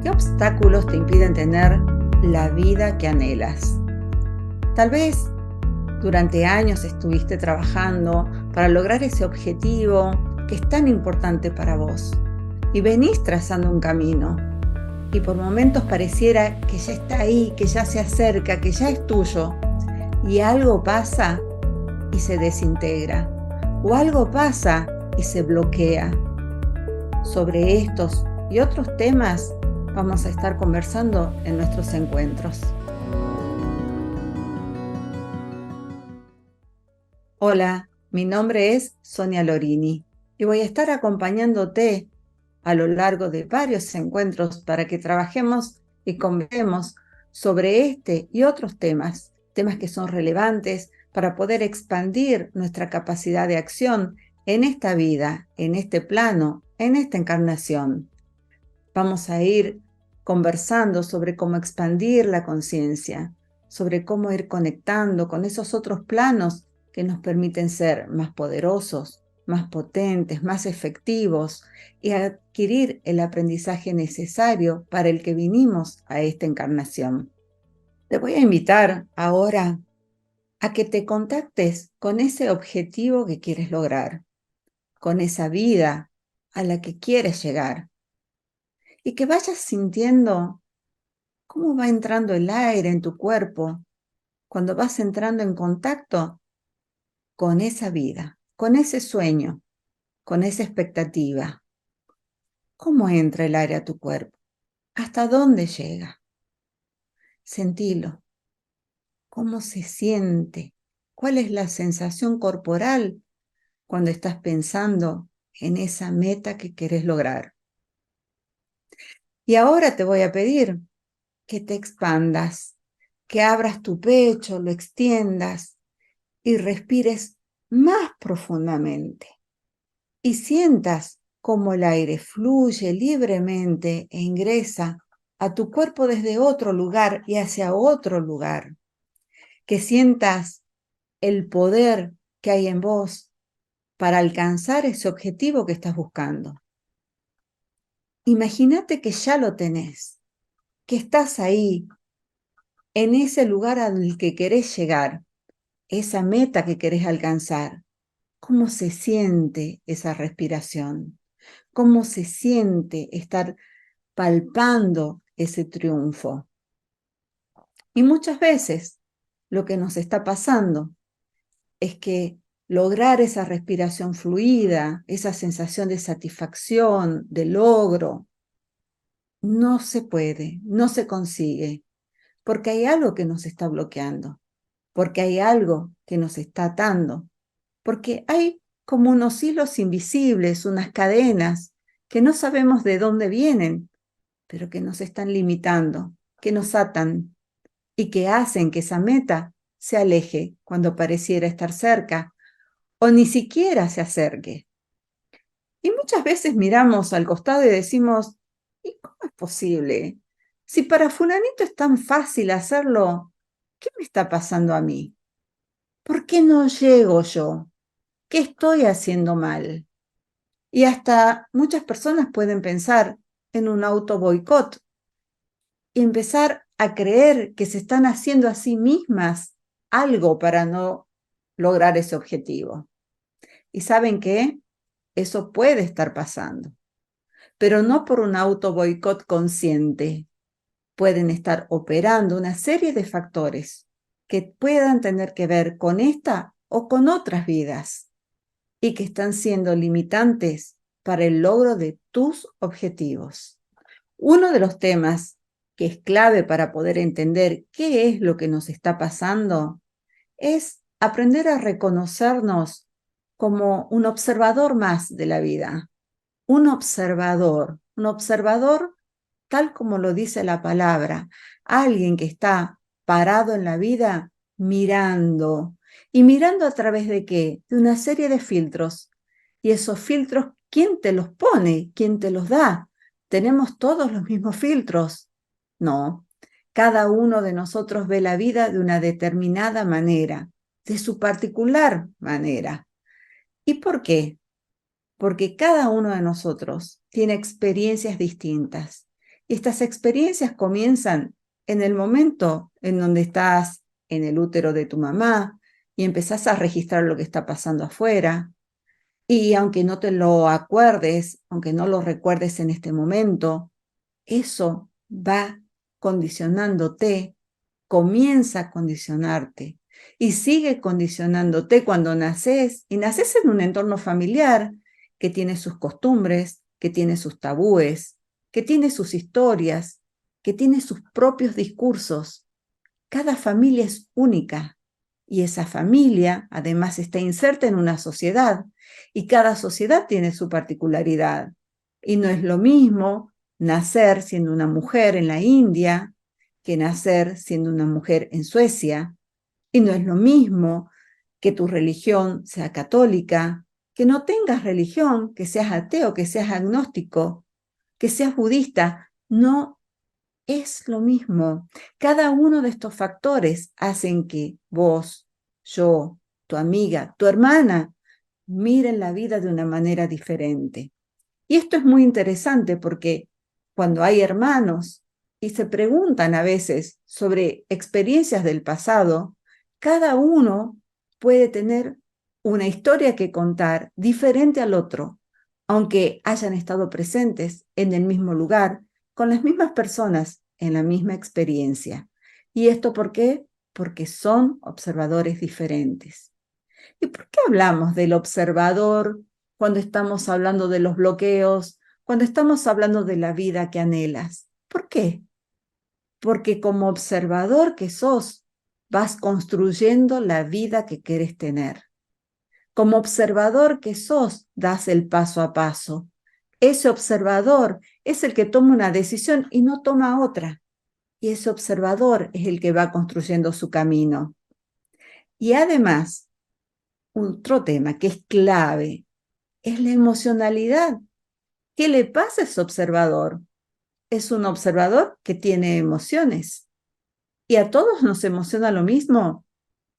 ¿Qué obstáculos te impiden tener la vida que anhelas? Tal vez durante años estuviste trabajando para lograr ese objetivo que es tan importante para vos y venís trazando un camino y por momentos pareciera que ya está ahí, que ya se acerca, que ya es tuyo y algo pasa y se desintegra o algo pasa y se bloquea. Sobre estos y otros temas vamos a estar conversando en nuestros encuentros. Hola, mi nombre es Sonia Lorini y voy a estar acompañándote a lo largo de varios encuentros para que trabajemos y conversemos sobre este y otros temas que son relevantes para poder expandir nuestra capacidad de acción en esta vida, en este plano, en esta encarnación. Vamos a ir conversando sobre cómo expandir la conciencia, sobre cómo ir conectando con esos otros planos que nos permiten ser más poderosos, más potentes, más efectivos y adquirir el aprendizaje necesario para el que vinimos a esta encarnación. Te voy a invitar ahora a que te contactes con ese objetivo que quieres lograr, con esa vida a la que quieres llegar y que vayas sintiendo cómo va entrando el aire en tu cuerpo cuando vas entrando en contacto con esa vida, con ese sueño, con esa expectativa. ¿Cómo entra el aire a tu cuerpo? ¿Hasta dónde llega? Sentilo. ¿Cómo se siente? ¿Cuál es la sensación corporal cuando estás pensando en esa meta que querés lograr? Y ahora te voy a pedir que te expandas, que abras tu pecho, lo extiendas y respires más profundamente y sientas cómo el aire fluye libremente e ingresa a tu cuerpo desde otro lugar y hacia otro lugar. Que sientas el poder que hay en vos para alcanzar ese objetivo que estás buscando. Imagínate que ya lo tenés, que estás ahí, en ese lugar al que querés llegar, esa meta que querés alcanzar. ¿Cómo se siente esa respiración? ¿Cómo se siente estar palpando ese triunfo? Y muchas veces lo que nos está pasando es que lograr esa respiración fluida, esa sensación de satisfacción, de logro, no se puede, no se consigue, porque hay algo que nos está bloqueando, porque hay algo que nos está atando, porque hay como unos hilos invisibles, unas cadenas que no sabemos de dónde vienen, pero que nos están limitando, que nos atan y que hacen que esa meta se aleje cuando pareciera estar cerca o ni siquiera se acerque. Y muchas veces miramos al costado y decimos, ¿y cómo es posible? Si para fulanito es tan fácil hacerlo, ¿qué me está pasando a mí? ¿Por qué no llego yo? ¿Qué estoy haciendo mal? Y hasta muchas personas pueden pensar en un auto boicot y empezar a creer que se están haciendo a sí mismas algo para no lograr ese objetivo. ¿Y saben qué? Eso puede estar pasando, pero no por un auto boicot consciente. Pueden estar operando una serie de factores que puedan tener que ver con esta o con otras vidas y que están siendo limitantes para el logro de tus objetivos. Uno de los temas que es clave para poder entender qué es lo que nos está pasando es aprender a reconocernos como un observador más de la vida. Un observador tal como lo dice la palabra, alguien que está parado en la vida mirando. ¿Y mirando a través de qué? De una serie de filtros. Y esos filtros, ¿quién te los pone? ¿Quién te los da? ¿Tenemos todos los mismos filtros? No. Cada uno de nosotros ve la vida de una determinada manera, de su particular manera. ¿Y por qué? Porque cada uno de nosotros tiene experiencias distintas Y estas experiencias comienzan en el momento en donde estás en el útero de tu mamá y empezás a registrar lo que está pasando afuera. Y aunque no te lo acuerdes, aunque no lo recuerdes en este momento, eso va condicionándote, comienza a condicionarte y sigue condicionándote cuando naces, y naces en un entorno familiar que tiene sus costumbres, que tiene sus tabúes, que tiene sus historias, que tiene sus propios discursos. Cada familia es única y esa familia además está inserta en una sociedad y cada sociedad tiene su particularidad. Y no es lo mismo nacer siendo una mujer en la India que nacer siendo una mujer en Suecia. Y no es lo mismo que tu religión sea católica, que no tengas religión, que seas ateo, que seas agnóstico, que seas budista. No es lo mismo. Cada uno de estos factores hacen que vos, yo, tu amiga, tu hermana, miren la vida de una manera diferente. Y esto es muy interesante porque cuando hay hermanos y se preguntan a veces sobre experiencias del pasado, cada uno puede tener una historia que contar diferente al otro, aunque hayan estado presentes en el mismo lugar, con las mismas personas, en la misma experiencia. ¿Y esto por qué? Porque son observadores diferentes. ¿Y por qué hablamos del observador cuando estamos hablando de los bloqueos, cuando estamos hablando de la vida que anhelas? ¿Por qué? Porque como observador que sos, vas construyendo la vida que querés tener. Como observador que sos, das el paso a paso. Ese observador es el que toma una decisión y no toma otra. Y ese observador es el que va construyendo su camino. Y además, otro tema que es clave es la emocionalidad. ¿Qué le pasa a ese observador? Es un observador que tiene emociones. ¿Y a todos nos emociona lo mismo?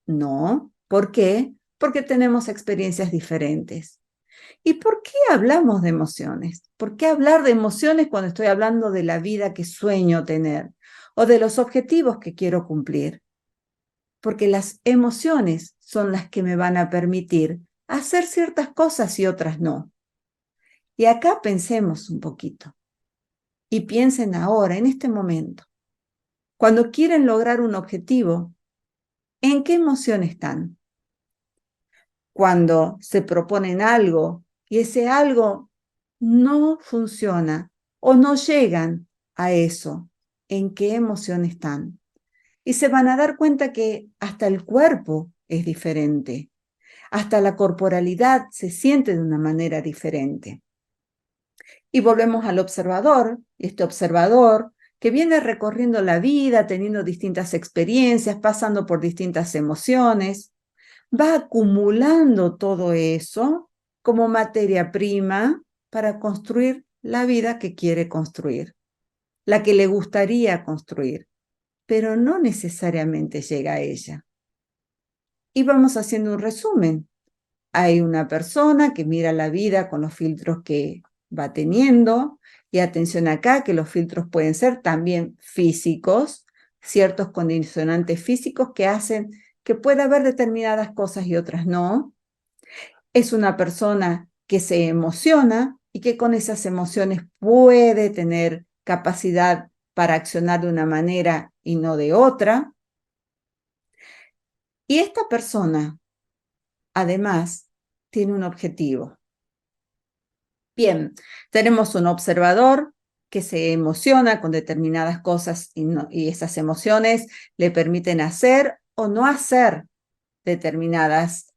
No. ¿Por qué? Porque tenemos experiencias diferentes. ¿Y por qué hablamos de emociones? ¿Por qué hablar de emociones cuando estoy hablando de la vida que sueño tener o de los objetivos que quiero cumplir? Porque las emociones son las que me van a permitir hacer ciertas cosas y otras no. Y acá pensemos un poquito y piensen ahora, en este momento, cuando quieren lograr un objetivo, ¿en qué emoción están? Cuando se proponen algo y ese algo no funciona o no llegan a eso, ¿en qué emoción están? Y se van a dar cuenta que hasta el cuerpo es diferente, hasta la corporalidad se siente de una manera diferente. Y volvemos al observador, y este observador que viene recorriendo la vida, teniendo distintas experiencias, pasando por distintas emociones, va acumulando todo eso como materia prima para construir la vida que quiere construir, la que le gustaría construir, pero no necesariamente llega a ella. Y vamos haciendo un resumen. Hay una persona que mira la vida con los filtros que va teniendo, y atención acá que los filtros pueden ser también físicos, ciertos condicionantes físicos que hacen que pueda haber determinadas cosas y otras no. Es una persona que se emociona y que con esas emociones puede tener capacidad para accionar de una manera y no de otra. Y esta persona, además, tiene un objetivo. Bien, tenemos un observador que se emociona con determinadas cosas y esas emociones le permiten hacer o no hacer determinadas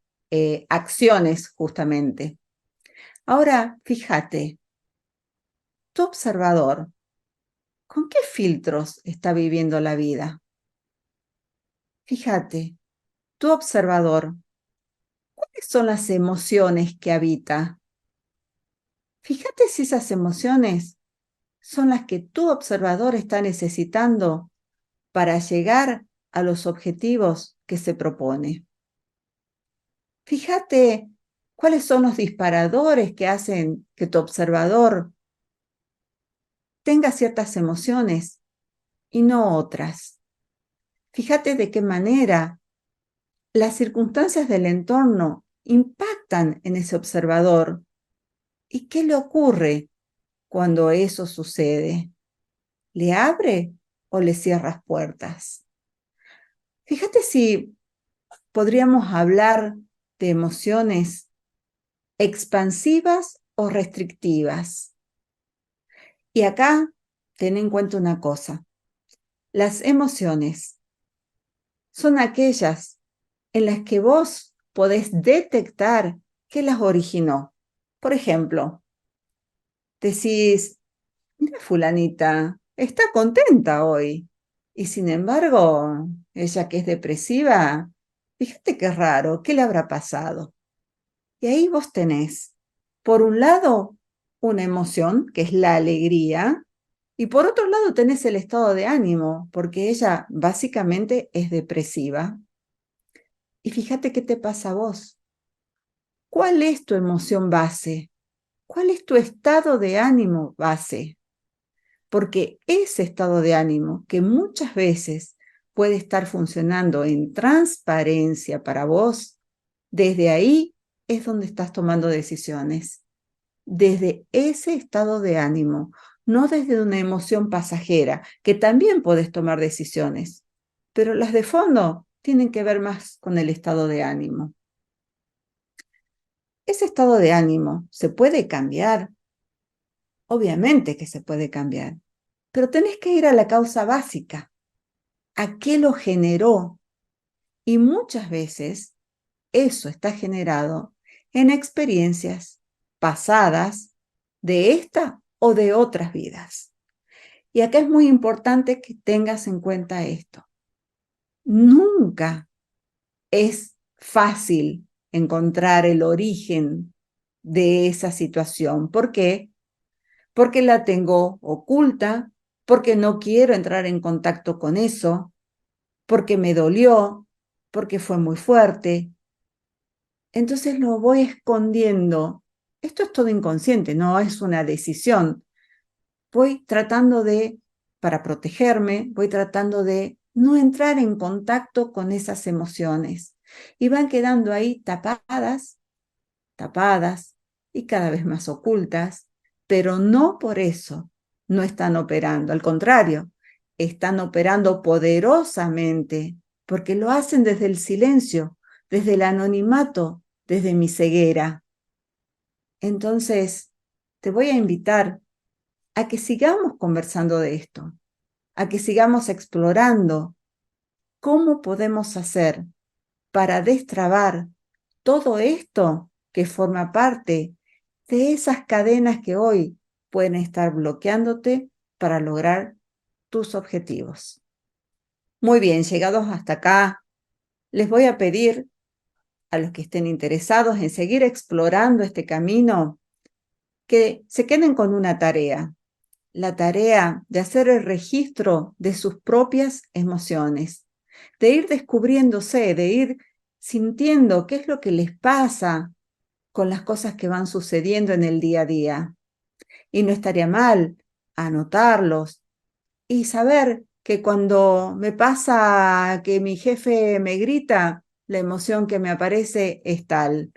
acciones justamente. Ahora, fíjate, tu observador, ¿con qué filtros está viviendo la vida? Fíjate, tu observador, ¿cuáles son las emociones que habita? Fíjate si esas emociones son las que tu observador está necesitando para llegar a los objetivos que se propone. Fíjate cuáles son los disparadores que hacen que tu observador tenga ciertas emociones y no otras. Fíjate de qué manera las circunstancias del entorno impactan en ese observador. ¿Y qué le ocurre cuando eso sucede? ¿Le abre o le cierras puertas? Fíjate si podríamos hablar de emociones expansivas o restrictivas. Y acá, ten en cuenta una cosa. Las emociones son aquellas en las que vos podés detectar qué las originó. Por ejemplo, decís, mira fulanita, está contenta hoy. Y sin embargo, ella que es depresiva, fíjate qué raro, ¿qué le habrá pasado? Y ahí vos tenés, por un lado, una emoción, que es la alegría, y por otro lado tenés el estado de ánimo, porque ella básicamente es depresiva. Y fíjate qué te pasa a vos. ¿Cuál es tu emoción base? ¿Cuál es tu estado de ánimo base? Porque ese estado de ánimo, que muchas veces puede estar funcionando en transparencia para vos, desde ahí es donde estás tomando decisiones. Desde ese estado de ánimo, no desde una emoción pasajera, que también podés tomar decisiones, pero las de fondo tienen que ver más con el estado de ánimo. Ese estado de ánimo se puede cambiar, obviamente que se puede cambiar, pero tenés que ir a la causa básica, a qué lo generó, y muchas veces eso está generado en experiencias pasadas de esta o de otras vidas. Y acá es muy importante que tengas en cuenta esto. Nunca es fácil encontrar el origen de esa situación. ¿Por qué? Porque la tengo oculta, porque no quiero entrar en contacto con eso, porque me dolió, porque fue muy fuerte. Entonces lo voy escondiendo. Esto es todo inconsciente, no es una decisión. Voy tratando de, para protegerme, voy tratando de no entrar en contacto con esas emociones. Y van quedando ahí tapadas, tapadas y cada vez más ocultas, pero no por eso no están operando. Al contrario, están operando poderosamente porque lo hacen desde el silencio, desde el anonimato, desde mi ceguera. Entonces, te voy a invitar a que sigamos conversando de esto, a que sigamos explorando cómo podemos hacer para destrabar todo esto que forma parte de esas cadenas que hoy pueden estar bloqueándote para lograr tus objetivos. Muy bien, llegados hasta acá, les voy a pedir a los que estén interesados en seguir explorando este camino que se queden con una tarea. La tarea de hacer el registro de sus propias emociones, de ir descubriéndose, de ir sintiendo qué es lo que les pasa con las cosas que van sucediendo en el día a día. Y no estaría mal anotarlos y saber que cuando me pasa que mi jefe me grita, la emoción que me aparece es tal.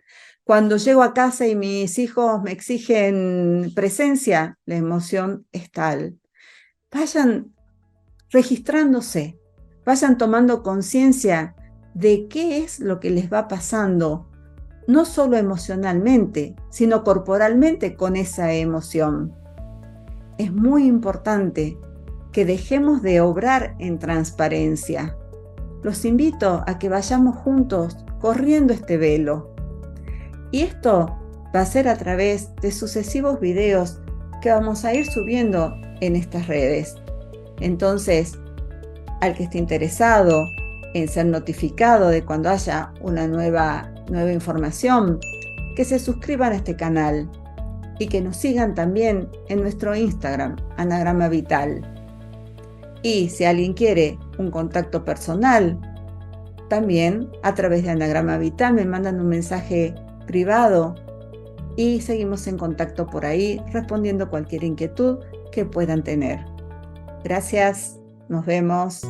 Cuando llego a casa y mis hijos me exigen presencia, la emoción es tal. Vayan registrándose, vayan tomando conciencia de qué es lo que les va pasando, no solo emocionalmente, sino corporalmente con esa emoción. Es muy importante que dejemos de obrar en transparencia. Los invito a que vayamos juntos corriendo este velo. Y esto va a ser a través de sucesivos videos que vamos a ir subiendo en estas redes. Entonces, al que esté interesado en ser notificado de cuando haya una nueva información, que se suscriban a este canal y que nos sigan también en nuestro Instagram, Anagrama Vital. Y si alguien quiere un contacto personal, también a través de Anagrama Vital me mandan un mensaje privado y seguimos en contacto por ahí, respondiendo cualquier inquietud que puedan tener. Gracias, nos vemos.